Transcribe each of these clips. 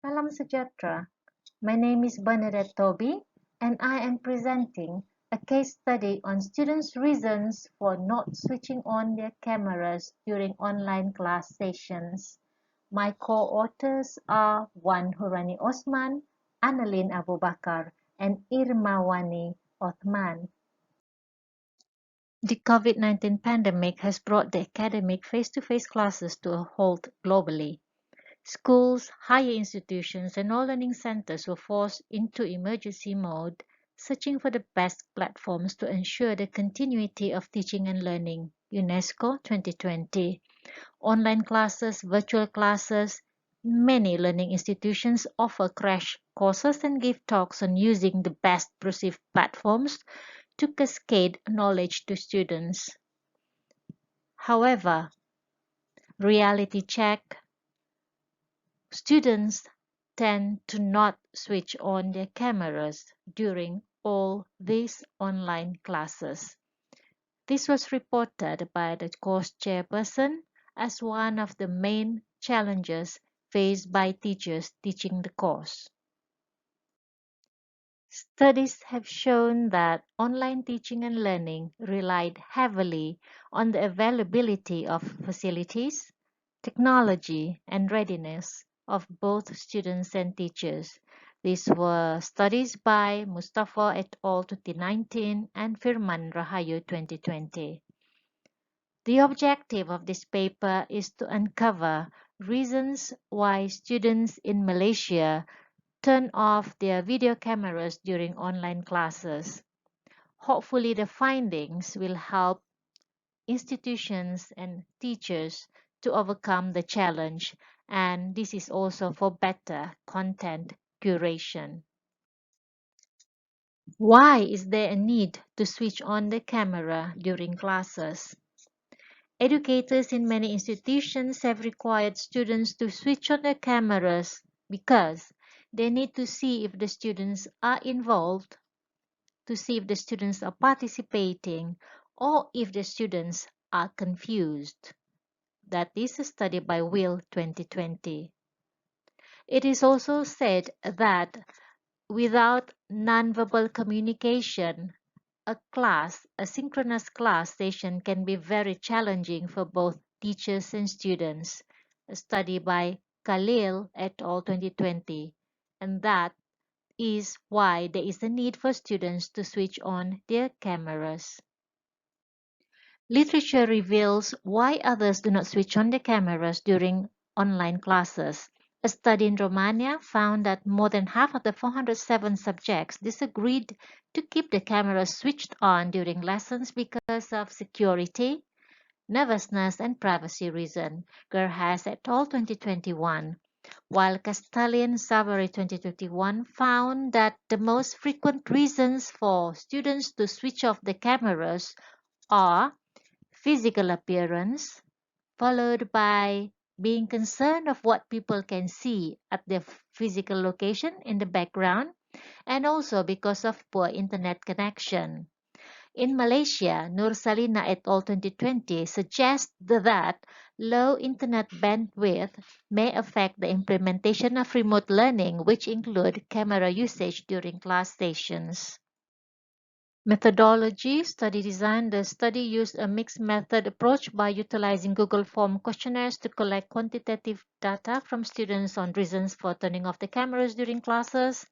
Salam sejahtera. My name is Bernadette Tobi and I am presenting a case study on students' reasons for not switching on their cameras during online class sessions. My co-authors are Wan Hurani Osman, Annalyn Abu Bakar, and Irmawani Othman. The COVID-19 pandemic has brought the academic face-to-face classes to a halt globally. Schools, higher institutions, and all learning centers were forced into emergency mode, searching for the best platforms to ensure the continuity of teaching and learning. UNESCO 2020. Online classes, virtual classes. Many learning institutions offer crash courses and give talks on using the best perceived platforms to cascade knowledge to students. However, reality check. Students tend to not switch on their cameras during all these online classes. This was reported by the course chairperson as one of the main challenges faced by teachers teaching the course. Studies have shown that online teaching and learning relied heavily on the availability of facilities, technology, and readiness of both students and teachers. These were studies by Mustafa et al. 2019 and Firman Rahayu 2020. The objective of this paper is to uncover reasons why students in Malaysia turn off their video cameras during online classes. Hopefully, the findings will help institutions and teachers to overcome the challenge, and this is also for better content curation. Why is there a need to switch on the camera during classes? Educators in many institutions have required students to switch on their cameras because they need to see if the students are involved, to see if the students are participating, or if the students are confused. That is a study by Will 2020. It is also said that without nonverbal communication, a synchronous class session can be very challenging for both teachers and students. A study by Khalil et al. 2020, and that is why there is a need for students to switch on their cameras. Literature reveals why others do not switch on their cameras during online classes. A study in Romania found that more than half of the 407 subjects disagreed to keep the cameras switched on during lessons because of security, nervousness, and privacy reasons. Gerhas et al. 2021. While Castellan Savary 2021 found that the most frequent reasons for students to switch off the cameras are physical appearance, followed by being concerned of what people can see at their physical location in the background, and also because of poor internet connection. In Malaysia, Nur Salina et al. 2020 suggests that low internet bandwidth may affect the implementation of remote learning, which include camera usage during class sessions. Methodology, study design. The study used a mixed method approach by utilizing Google Form questionnaires to collect quantitative data from students on reasons for turning off the cameras during classes.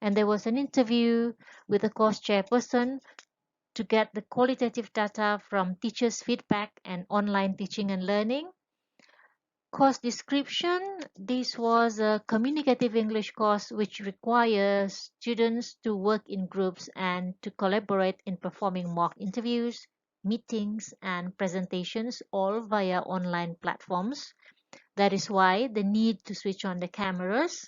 And there was an interview with the course chairperson to get the qualitative data from teachers' feedback and online teaching and learning. Course description. This was a communicative English course which requires students to work in groups and to collaborate in performing mock interviews, meetings, and presentations, all via online platforms. That is why the need to switch on the cameras.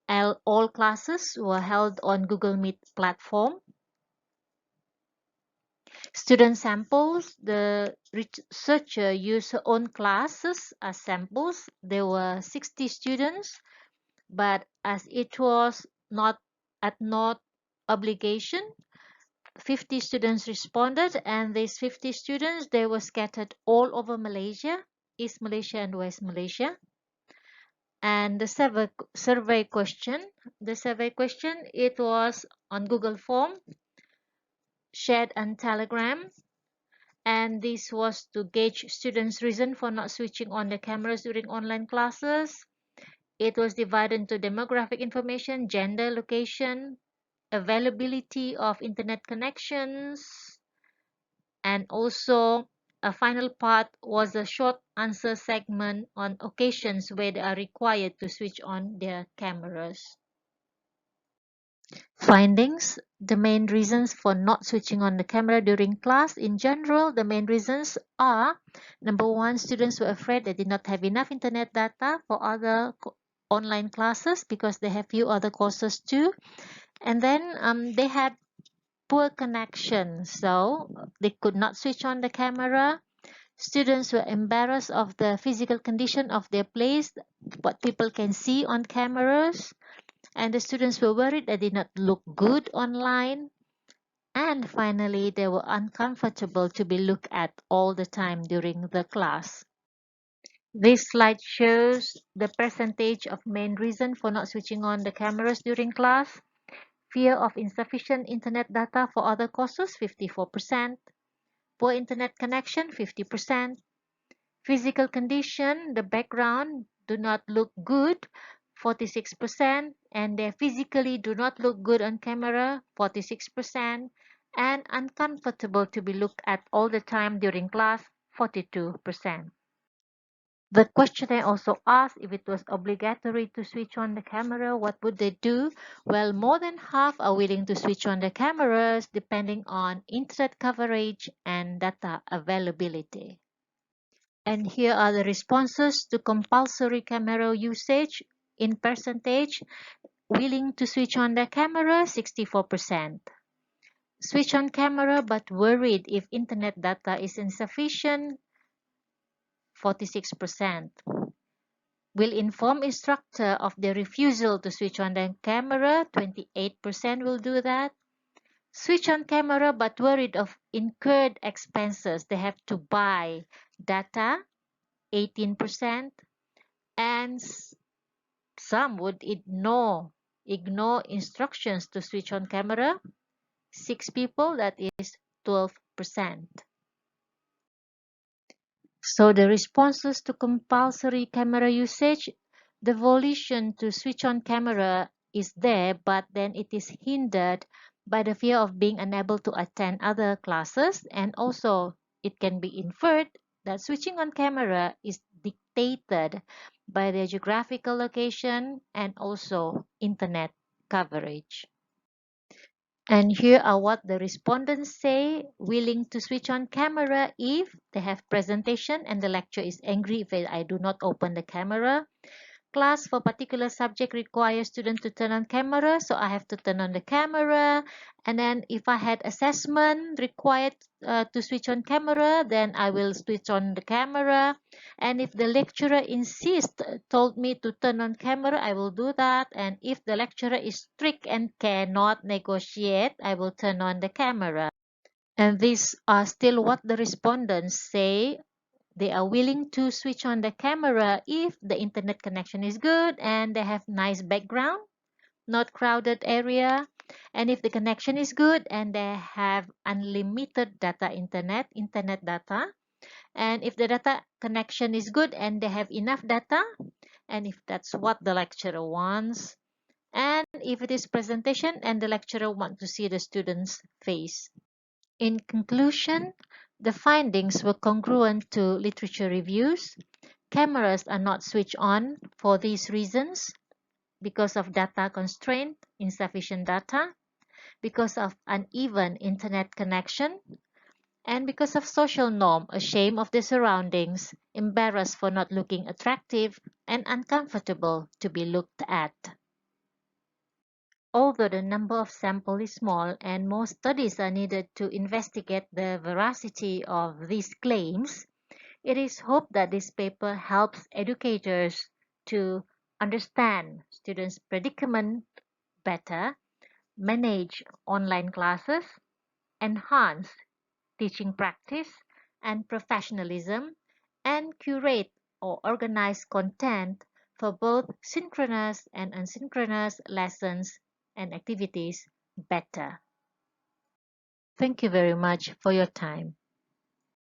All classes were held on Google Meet platform. Student samples, the researcher used her own classes as samples. There were 60 students, but as it was not obligation, 50 students responded, and these 50 students, they were scattered all over Malaysia, East Malaysia and West Malaysia. And the survey question, it was on Google Form, shared on Telegram, and this was to gauge students' reason for not switching on the cameras during online classes. It was divided into demographic information, gender, location, availability of internet connections, and also a final part was a short answer segment on occasions where they are required to switch on their cameras. Findings. The main reasons for not switching on the camera during class. In general, the main reasons are: number one, students were afraid they did not have enough internet data for other online classes because they have few other courses too. And then they had poor connection, so they could not switch on the camera. Students were embarrassed of the physical condition of their place, what people can see on cameras. And the students were worried they did not look good online. And finally, they were uncomfortable to be looked at all the time during the class. This slide shows the percentage of main reason for not switching on the cameras during class. Fear of insufficient internet data for other courses, 54%. Poor internet connection, 50%. Physical condition, the background do not look good, 46%, and they physically do not look good on camera, 46%, and uncomfortable to be looked at all the time during class, 42%. The questionnaire also asked if it was obligatory to switch on the camera, what would they do? Well, more than half are willing to switch on the cameras depending on internet coverage and data availability. And here are the responses to compulsory camera usage. In percentage, willing to switch on the camera, 64%. Switch on camera but worried if internet data is insufficient, 46%. Will inform instructor of the refusal to switch on the camera, 28% will do that. Switch on camera but worried of incurred expenses, they have to buy data, 18%. And some would ignore instructions to switch on camera. 6 people, that is 12%. So the responses to compulsory camera usage, the volition to switch on camera is there, but then it is hindered by the fear of being unable to attend other classes, and also it can be inferred that switching on camera is dictated by the geographical location and also internet coverage. And here are what the respondents say: willing to switch on camera if they have presentation and the lecturer is angry if I do not open the camera. Class for particular subject requires student to turn on camera, so I have to turn on the camera. And then if I had assessment required to switch on camera, then I will switch on the camera. And if the lecturer told me to turn on camera, I will do that. And if the lecturer is strict and cannot negotiate, I will turn on the camera. And these are still what the respondents say. They are willing to switch on the camera if the internet connection is good and they have nice background, not crowded area, and if the connection is good and they have unlimited internet data, and if the data connection is good and they have enough data, and if that's what the lecturer wants, and if it is presentation and the lecturer wants to see the student's face. In conclusion, the findings were congruent to literature reviews. Cameras are not switched on for these reasons: because of data constraint, insufficient data, because of uneven internet connection, and because of social norm, ashamed of their surroundings, embarrassed for not looking attractive, and uncomfortable to be looked at. Although the number of samples is small and more studies are needed to investigate the veracity of these claims, it is hoped that this paper helps educators to understand students' predicament better, manage online classes, enhance teaching practice and professionalism, and curate or organize content for both synchronous and asynchronous lessons and activities better. Thank you very much for your time.